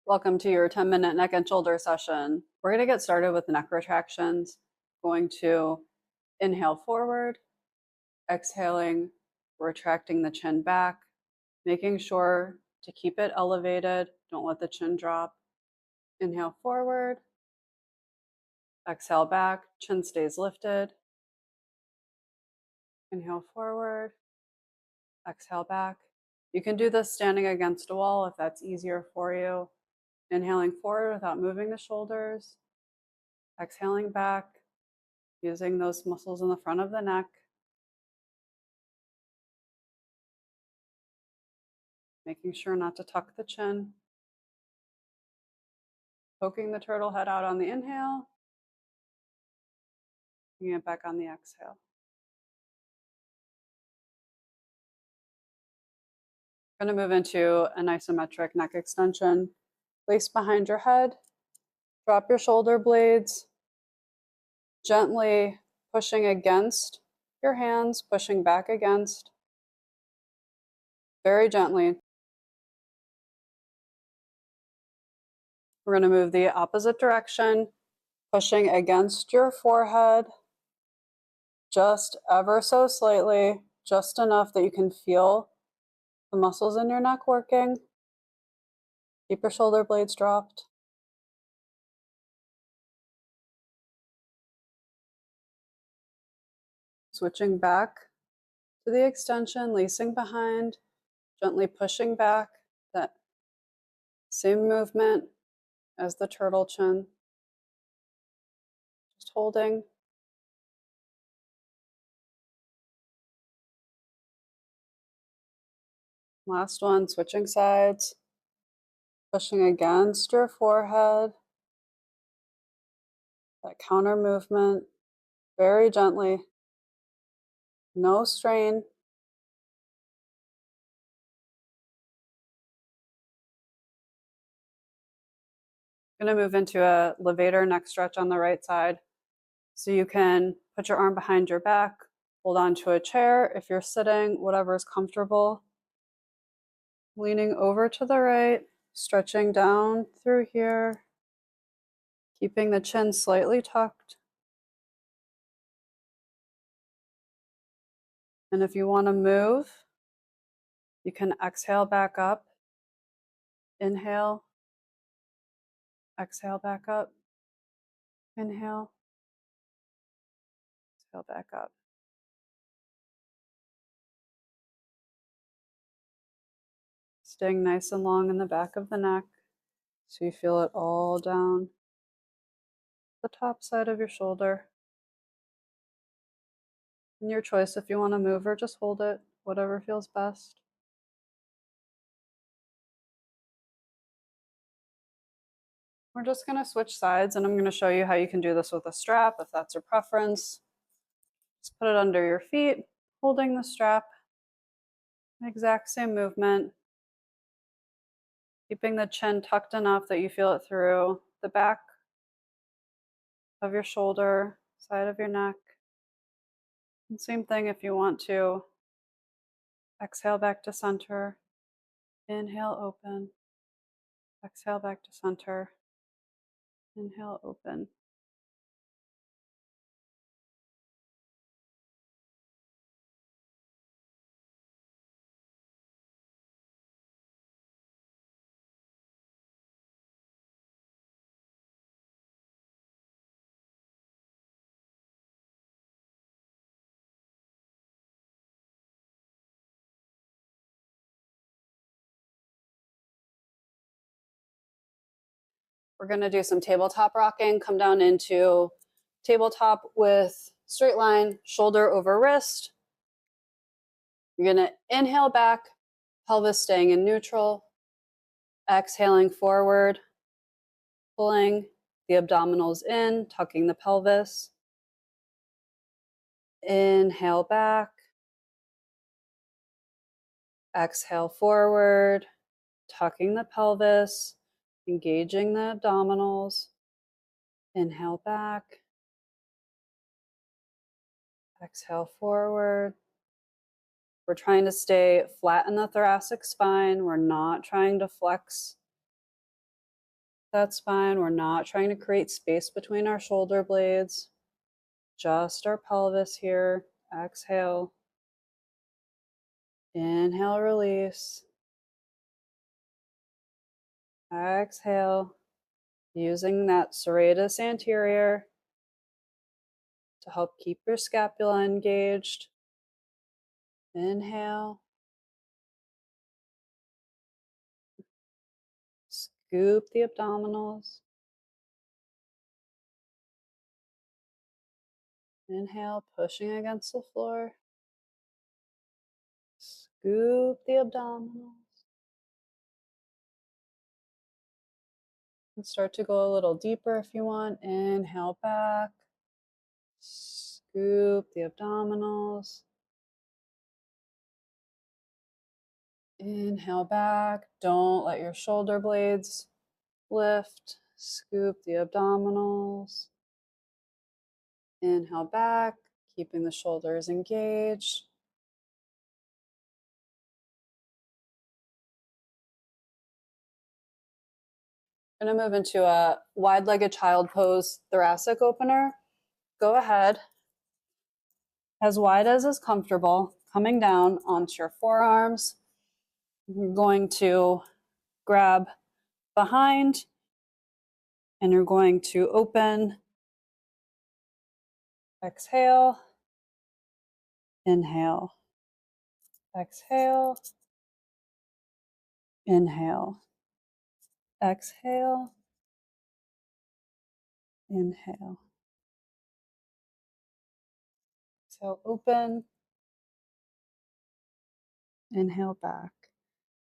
Welcome to your 10-minute neck and shoulder session. We're going to get started with neck retractions. Going to inhale forward, exhaling, retracting the chin back, making sure to keep it elevated. Don't let the chin drop. Inhale forward, exhale back, chin stays lifted. Inhale forward, exhale back. You can do this standing against a wall if that's easier for you. Inhaling forward without moving the shoulders. Exhaling back, using those muscles in the front of the neck. Making sure not to tuck the chin. Poking the turtle head out on the inhale. Bringing it back on the exhale. We're going to move into an isometric neck extension. Place behind your head. Drop your shoulder blades. Gently pushing against your hands, pushing back against. Very gently. We're going to move the opposite direction, pushing against your forehead, just ever so slightly, just enough that you can feel the muscles in your neck working. Keep your shoulder blades dropped. Switching back to the extension, lacing behind, gently pushing back, that same movement as the turtle chin. Just holding. Last one, switching sides, pushing against your forehead. That counter movement, very gently, no strain. I'm going to move into a levator neck stretch on the right side. So you can put your arm behind your back, hold on to a chair if you're sitting, whatever is comfortable. Leaning over to the right, stretching down through here, keeping the chin slightly tucked. And if you want to move, you can exhale back up, inhale, exhale back up, inhale, exhale back up. Staying nice and long in the back of the neck so you feel it all down the top side of your shoulder. And your choice if you want to move or just hold it, whatever feels best. We're just going to switch sides, and I'm going to show you how you can do this with a strap if that's your preference. Just put it under your feet, holding the strap. Exact same movement. Keeping the chin tucked enough that you feel it through the back of your shoulder, side of your neck. And same thing if you want to. Exhale back to center. Inhale, open. Exhale back to center. Inhale, open. We're going to do some tabletop rocking. Come down into tabletop with straight line, shoulder over wrist. You're going to inhale back, pelvis staying in neutral. Exhaling forward, pulling the abdominals in, tucking the pelvis. Inhale back. Exhale forward, tucking the pelvis, engaging the abdominals. Inhale back. Exhale forward. We're trying to stay flat in the thoracic spine. We're not trying to flex that spine. We're not trying to create space between our shoulder blades, just our pelvis here. Exhale. Inhale, release. Exhale. Using that serratus anterior to help keep your scapula engaged. Inhale. Scoop the abdominals. Inhale, pushing against the floor. Scoop the abdominals. And start to go a little deeper if you want. Inhale back. Scoop the abdominals. Inhale back. Don't let your shoulder blades lift. Scoop the abdominals. Inhale back, keeping the shoulders engaged. I'm going to move into a wide-legged child pose, thoracic opener. Go ahead, as wide as is comfortable, coming down onto your forearms. You're going to grab behind and you're going to open. Exhale. Inhale. Exhale. Inhale. Exhale. Inhale. Exhale, open. Inhale back.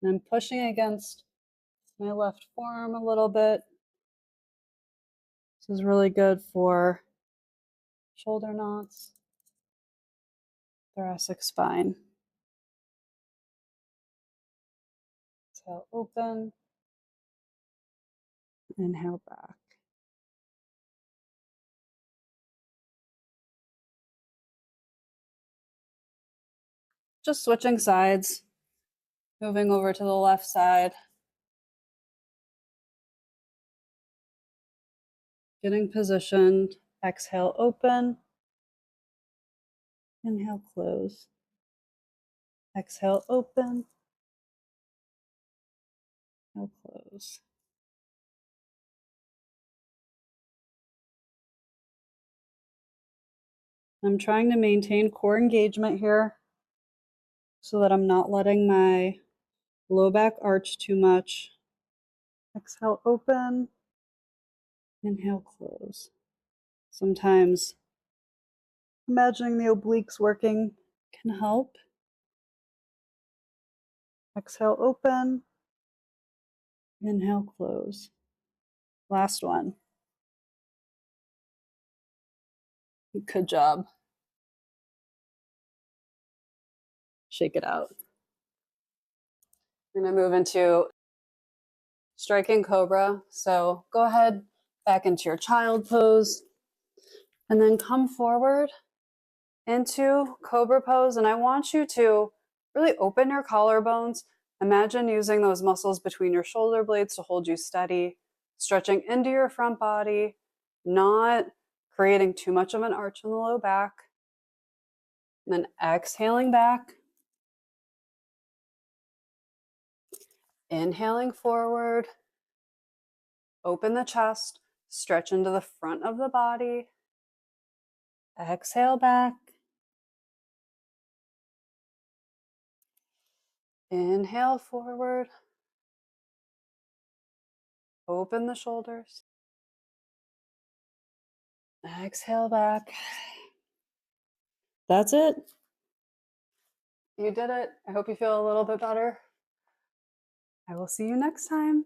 And I'm pushing against my left forearm a little bit. This is really good for shoulder knots, thoracic spine. Exhale, open. Inhale back. Just switching sides, moving over to the left side. Getting positioned. Exhale, open. Inhale, close. Exhale, open. Inhale, close. I'm trying to maintain core engagement here so that I'm not letting my low back arch too much. Exhale, open. Inhale, close. Sometimes imagining the obliques working can help. Exhale, open. Inhale, close. Last one. Good job. Shake it out. We're going to move into striking cobra. So go ahead back into your child pose and then come forward into cobra pose. And I want you to really open your collarbones. Imagine using those muscles between your shoulder blades to hold you steady, stretching into your front body, not creating too much of an arch in the low back. And then exhaling back. Inhaling forward. Open the chest, stretch into the front of the body. Exhale back. Inhale forward. Open the shoulders. Exhale back. That's it. You did it. I hope you feel a little bit better. I will see you next time.